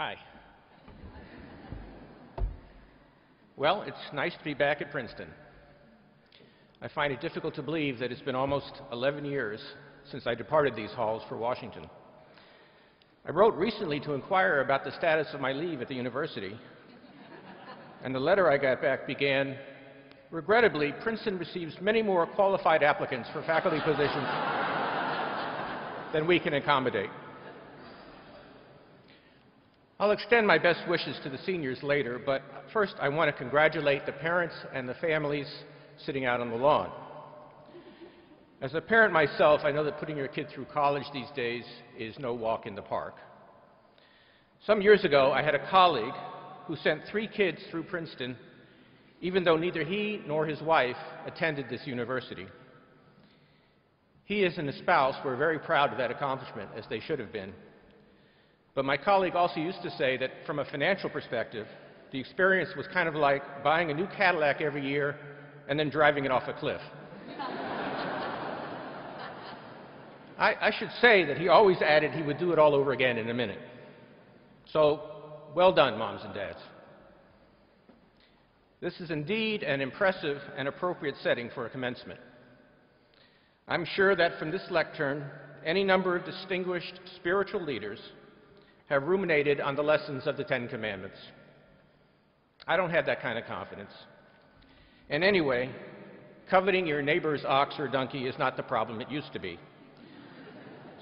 Hi. Well, it's nice to be back at Princeton. I find it difficult to believe that it's been almost 11 years since I departed these halls for Washington. I wrote recently to inquire about the status of my leave at the university, and the letter I got back began, "Regrettably, Princeton receives many more qualified applicants for faculty positions than we can accommodate." I'll extend my best wishes to the seniors later, but first I want to congratulate the parents and the families sitting out on the lawn. As a parent myself, I know that putting your kid through college these days is no walk in the park. Some years ago, I had a colleague who sent 3 kids through Princeton, even though neither he nor his wife attended this university. He and his spouse were very proud of that accomplishment, as they should have been. But my colleague also used to say that from a financial perspective, the experience was kind of like buying a new Cadillac every year and then driving it off a cliff. I should say that he always added he would do it all over again in a minute. So, well done, moms and dads. This is indeed an impressive and appropriate setting for a commencement. I'm sure that from this lectern, any number of distinguished spiritual leaders have ruminated on the lessons of the 10 Commandments. I don't have that kind of confidence. And anyway, coveting your neighbor's ox or donkey is not the problem it used to be.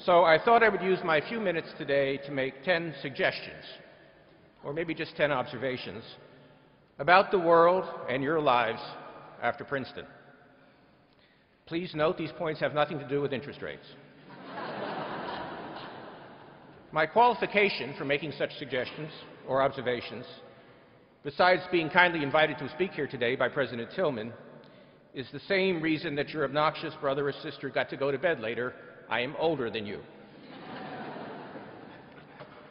So I thought I would use my few minutes today to make 10 suggestions, or maybe just 10 observations, about the world and your lives after Princeton. Please note these points have nothing to do with interest rates. My qualification for making such suggestions or observations, besides being kindly invited to speak here today by President Tillman, is the same reason that your obnoxious brother or sister got to go to bed later. I am older than you.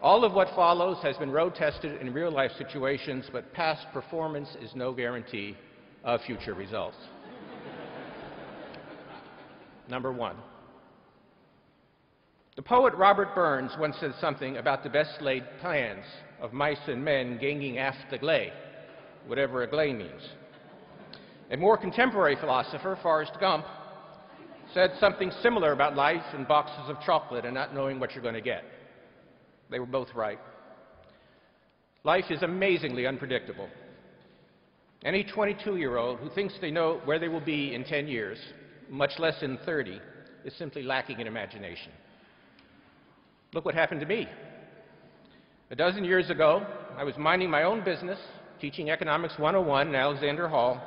All of what follows has been road-tested in real-life situations, but past performance is no guarantee of future results. Number 1. The poet Robert Burns once said something about the best laid plans of mice and men ganging aft the gley, whatever a gley means. A more contemporary philosopher, Forrest Gump, said something similar about life and boxes of chocolate and not knowing what you're going to get. They were both right. Life is amazingly unpredictable. Any 22-year-old who thinks they know where they will be in 10 years, much less in 30, is simply lacking in imagination. Look what happened to me. A dozen years ago, I was minding my own business, teaching Economics 101 in Alexander Hall,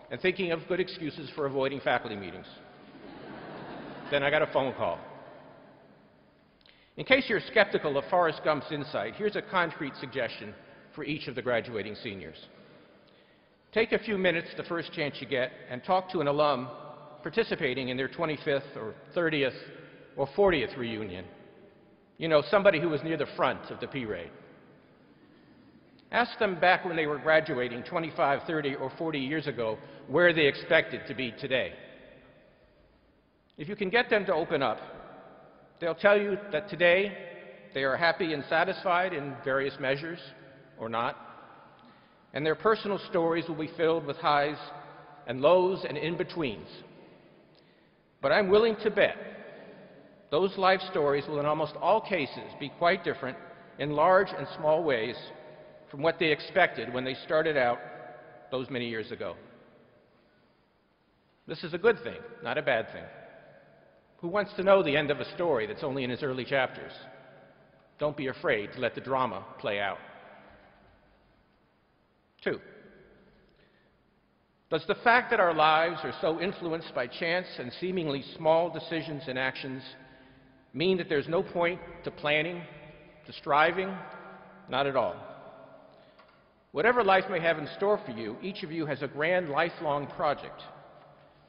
and thinking of good excuses for avoiding faculty meetings. Then I got a phone call. In case you're skeptical of Forrest Gump's insight, here's a concrete suggestion for each of the graduating seniors. Take a few minutes the first chance you get and talk to an alum participating in their 25th or 30th or 40th reunion. You know, somebody who was near the front of the parade. Ask them back when they were graduating 25, 30, or 40 years ago where they expected to be today. If you can get them to open up, they'll tell you that today they are happy and satisfied in various measures, or not, and their personal stories will be filled with highs and lows and in-betweens. But I'm willing to bet those life stories will in almost all cases be quite different in large and small ways from what they expected when they started out those many years ago. This is a good thing, not a bad thing. Who wants to know the end of a story that's only in its early chapters? Don't be afraid to let the drama play out. 2. Does the fact that our lives are so influenced by chance and seemingly small decisions and actions mean that there's no point to planning, to striving? Not at all. Whatever life may have in store for you, each of you has a grand lifelong project,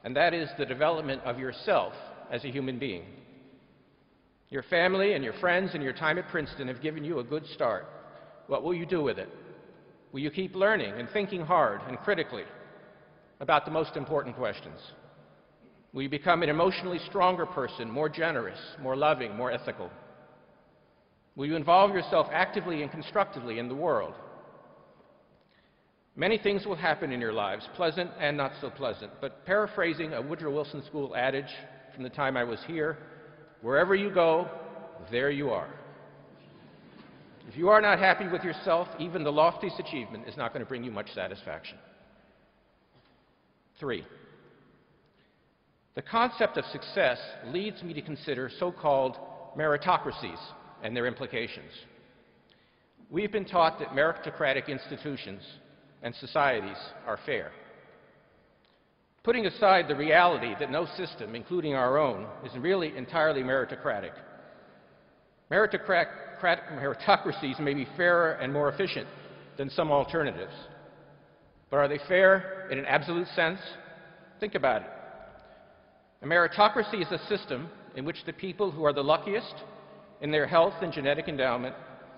and that is the development of yourself as a human being. Your family and your friends and your time at Princeton have given you a good start. What will you do with it? Will you keep learning and thinking hard and critically about the most important questions? Will you become an emotionally stronger person, more generous, more loving, more ethical? Will you involve yourself actively and constructively in the world? Many things will happen in your lives, pleasant and not so pleasant, but paraphrasing a Woodrow Wilson School adage from the time I was here, wherever you go, there you are. If you are not happy with yourself, even the loftiest achievement is not going to bring you much satisfaction. 3. The concept of success leads me to consider so-called meritocracies and their implications. We've been taught that meritocratic institutions and societies are fair. Putting aside the reality that no system, including our own, is really entirely meritocratic. Meritocracies may be fairer and more efficient than some alternatives. But are they fair in an absolute sense? Think about it. A meritocracy is a system in which the people who are the luckiest in their health and genetic endowment,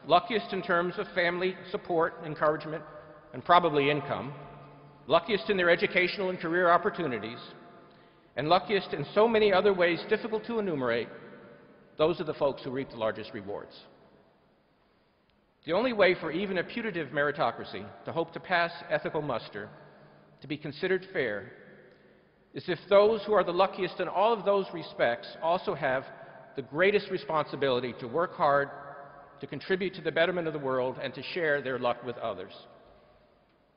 luckiest in terms of family support, encouragement, and probably income, luckiest in their educational and career opportunities, and luckiest in so many other ways difficult to enumerate, those are the folks who reap the largest rewards. The only way for even a putative meritocracy to hope to pass ethical muster, to be considered fair, is if those who are the luckiest in all of those respects also have the greatest responsibility to work hard, to contribute to the betterment of the world, and to share their luck with others.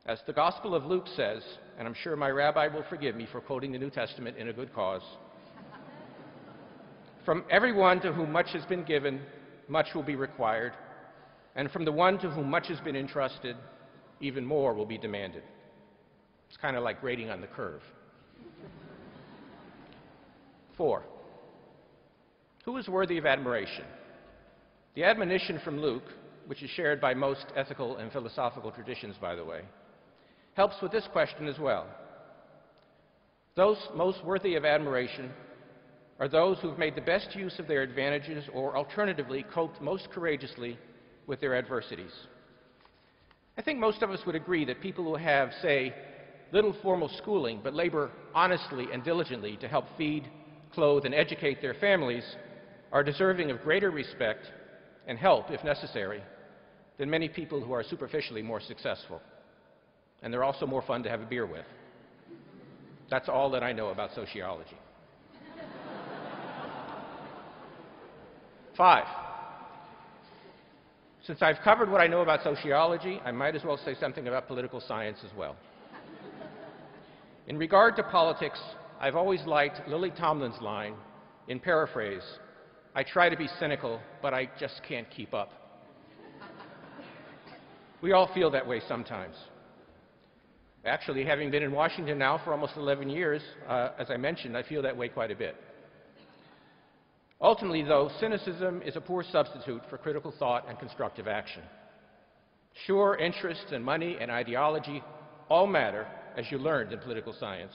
As the Gospel of Luke says, and I'm sure my rabbi will forgive me for quoting the New Testament in a good cause, from everyone to whom much has been given, much will be required, and from the one to whom much has been entrusted, even more will be demanded. It's kind of like grading on the curve. 4. Who is worthy of admiration? The admonition from Luke, which is shared by most ethical and philosophical traditions, by the way, helps with this question as well. Those most worthy of admiration are those who have made the best use of their advantages or alternatively coped most courageously with their adversities. I think most of us would agree that people who have, say, little formal schooling but labor honestly and diligently to help feed, clothe, and educate their families are deserving of greater respect and help, if necessary, than many people who are superficially more successful. And they're also more fun to have a beer with. That's all that I know about sociology. 5. Since I've covered what I know about sociology, I might as well say something about political science as well. In regard to politics, I've always liked Lily Tomlin's line in Paraphrase, "I try to be cynical, but I just can't keep up." We all feel that way sometimes. Actually, having been in Washington now for almost 11 years, as I mentioned, I feel that way quite a bit. Ultimately, though, cynicism is a poor substitute for critical thought and constructive action. Sure, interests and money and ideology all matter, as you learned in political science.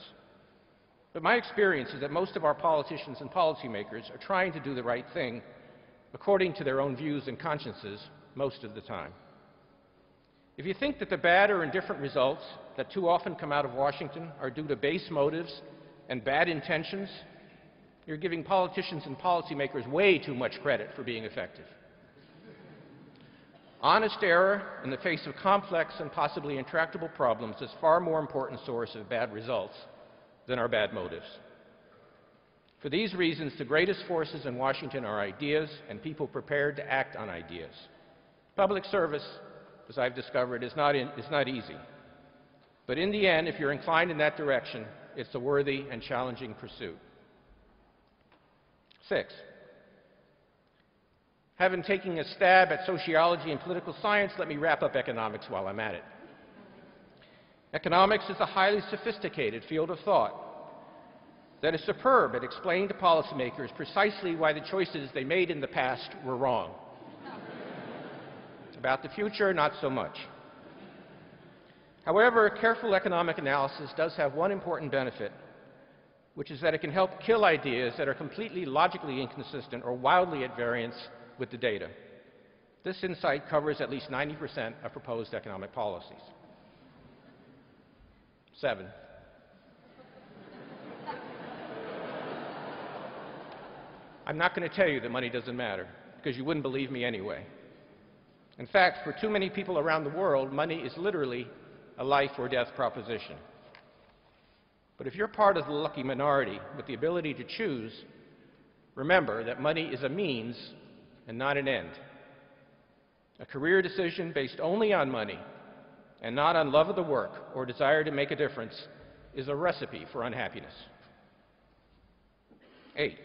But my experience is that most of our politicians and policymakers are trying to do the right thing according to their own views and consciences most of the time. If you think that the bad or indifferent results that too often come out of Washington are due to base motives and bad intentions, you're giving politicians and policymakers way too much credit for being effective. Honest error in the face of complex and possibly intractable problems is far more important source of bad results than our bad motives. For these reasons, the greatest forces in Washington are ideas and people prepared to act on ideas. Public service, as I've discovered, is not easy. But in the end, if you're inclined in that direction, it's a worthy and challenging pursuit. 6. Having taken a stab at sociology and political science, let me wrap up economics while I'm at it. Economics is a highly sophisticated field of thought that is superb at explaining to policymakers precisely why the choices they made in the past were wrong. About the future, not so much. However, careful economic analysis does have one important benefit, which is that it can help kill ideas that are completely logically inconsistent or wildly at variance with the data. This insight covers at least 90% of proposed economic policies. 7. I'm not going to tell you that money doesn't matter. because you wouldn't believe me anyway. In fact, for too many people around the world, money is literally a life or death proposition. But if you're part of the lucky minority with the ability to choose, remember that money is a means and not an end. A career decision based only on money and not on love of the work or desire to make a difference is a recipe for unhappiness. 8.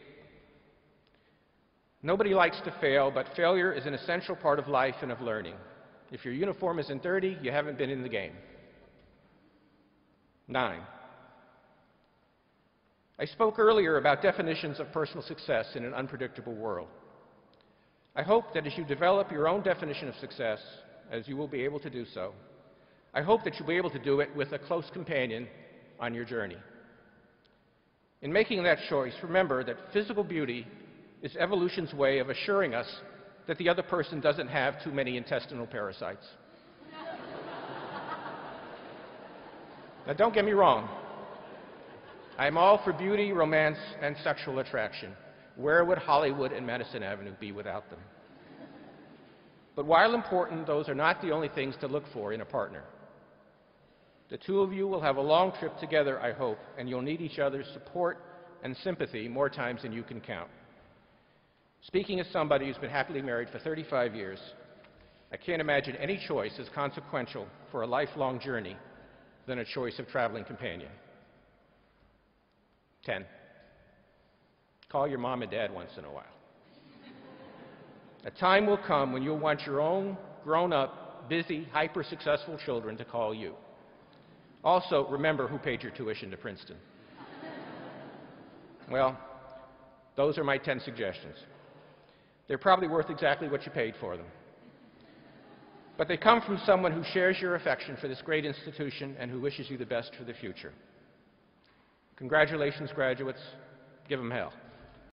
Nobody likes to fail, but failure is an essential part of life and of learning. If your uniform isn't dirty, you haven't been in the game. 9. I spoke earlier about definitions of personal success in an unpredictable world. I hope that as you develop your own definition of success, as you will be able to do so, I hope that you'll be able to do it with a close companion on your journey. In making that choice, remember that physical beauty is evolution's way of assuring us that the other person doesn't have too many intestinal parasites. Now, don't get me wrong. I'm all for beauty, romance, and sexual attraction. Where would Hollywood and Madison Avenue be without them? But while important, those are not the only things to look for in a partner. The two of you will have a long trip together, I hope, and you'll need each other's support and sympathy more times than you can count. Speaking as somebody who's been happily married for 35 years, I can't imagine any choice as consequential for a lifelong journey than a choice of traveling companion. 10. Call your mom and dad once in a while. A time will come when you'll want your own grown-up, busy, hyper-successful children to call you. Also, remember who paid your tuition to Princeton. Well, those are my 10 suggestions. They're probably worth exactly what you paid for them. But they come from someone who shares your affection for this great institution and who wishes you the best for the future. Congratulations, graduates. Give them hell.